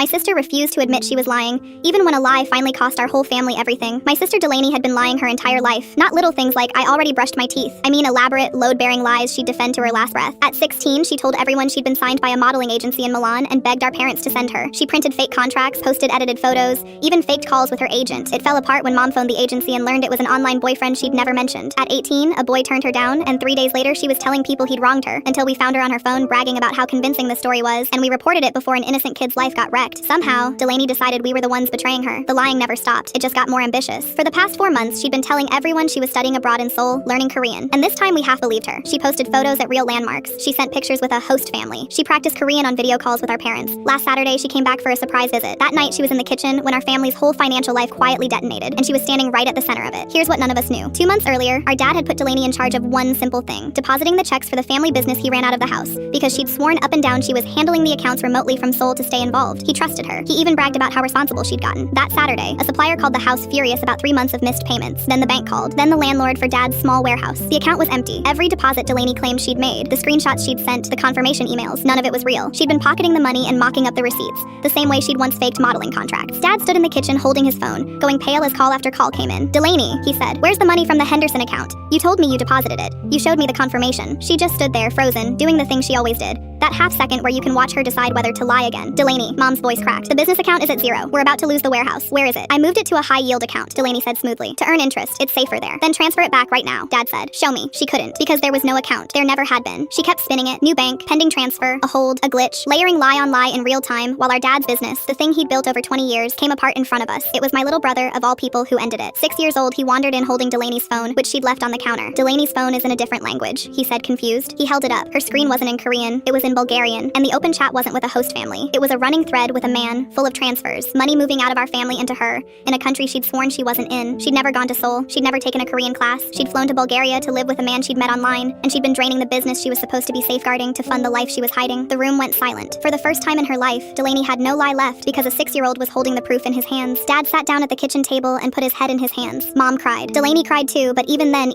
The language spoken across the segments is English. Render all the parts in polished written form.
My sister refused to admit she was lying, even when a lie finally cost our whole family everything. My sister Delaney had been lying her entire life. Not little things like, I already brushed my teeth. I mean elaborate, load-bearing lies she'd defend to her last breath. At 16, she told everyone she'd been signed by a modeling agency in Milan and begged our parents to send her. She printed fake contracts, posted edited photos, even faked calls with her agent. It fell apart when mom phoned the agency and learned it was an online boyfriend she'd never mentioned. At 18, a boy turned her down, and 3 days later she was telling people he'd wronged her, until we found her on her phone bragging about how convincing the story was, and we reported it before an innocent kid's life got wrecked. Somehow, Delaney decided we were the ones betraying her. The lying never stopped. It just got more ambitious. For the past 4 months, she'd been telling everyone she was studying abroad in Seoul, learning Korean. And this time we half believed her. She posted photos at real landmarks. She sent pictures with a host family. She practiced Korean on video calls with our parents. Last Saturday, she came back for a surprise visit. That night, she was in the kitchen when our family's whole financial life quietly detonated, and she was standing right at the center of it. Here's what none of us knew. 2 months earlier, our dad had put Delaney in charge of one simple thing: depositing the checks for the family business he ran out of the house, because she'd sworn up and down she was handling the accounts remotely from Seoul to stay involved. He trusted her. He even bragged about how responsible she'd gotten. That Saturday, a supplier called the house furious about 3 months of missed payments. Then the bank called. Then the landlord for Dad's small warehouse. The account was empty. Every deposit Delaney claimed she'd made, the screenshots she'd sent, the confirmation emails, none of it was real. She'd been pocketing the money and mocking up the receipts, the same way she'd once faked modeling contracts. Dad stood in the kitchen holding his phone, going pale as call after call came in. "Delaney," he said, "where's the money from the Henderson account? You told me you deposited it. You showed me the confirmation." She just stood there, frozen, doing the thing she always did. That half second where you can watch her decide whether to lie again. "Delaney," Mom's voice cracked. "The business account is at zero. We're about to lose the warehouse. Where is it?" "I moved it to a high-yield account," Delaney said smoothly. "To earn interest. It's safer there." "Then transfer it back right now," Dad said. "Show me." She couldn't, because there was no account. There never had been. She kept spinning it. New bank, pending transfer, a hold, a glitch, layering lie on lie in real time, while our dad's business, the thing he'd built over 20 years, came apart in front of us. It was my little brother, of all people, who ended it. 6 years old, he wandered in holding Delaney's phone, which she'd left on the counter. "Delaney's phone is in a different language," he said, confused. He held it up. Her screen wasn't in Korean, it was in Bulgarian, and the open chat wasn't with a host family. It was a running thread with a man, full of transfers, money moving out of our family into her, in a country she'd sworn she wasn't in. She'd never gone to Seoul, she'd never taken a Korean class, she'd flown to Bulgaria to live with a man she'd met online, and she'd been draining the business she was supposed to be safeguarding to fund the life she was hiding. The room went silent. For the first time in her life, Delaney had no lie left because a 6-year-old was holding the proof in his hands. Dad sat down at the kitchen table and put his head in his hands. Mom cried. Delaney cried too, but even then,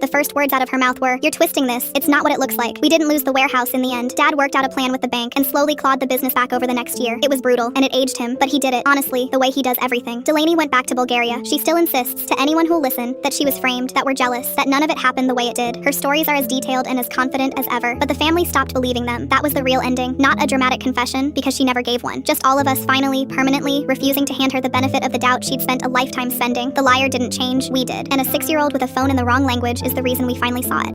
the first words out of her mouth were, "You're twisting this. It's not what it looks like. We didn't lose the warehouse in the end." Dad worked out a plan with the bank and slowly clawed the business back over the next year. It was brutal, and it aged him, but he did it, honestly, the way he does everything. Delaney went back to Bulgaria. She still insists, to anyone who'll listen, that she was framed, that we're jealous, that none of it happened the way it did. Her stories are as detailed and as confident as ever, but the family stopped believing them. That was the real ending, not a dramatic confession, because she never gave one. Just all of us finally, permanently, refusing to hand her the benefit of the doubt she'd spent a lifetime spending. The liar didn't change, we did. And a 6-year-old with a phone in the wrong language is the reason we finally saw it.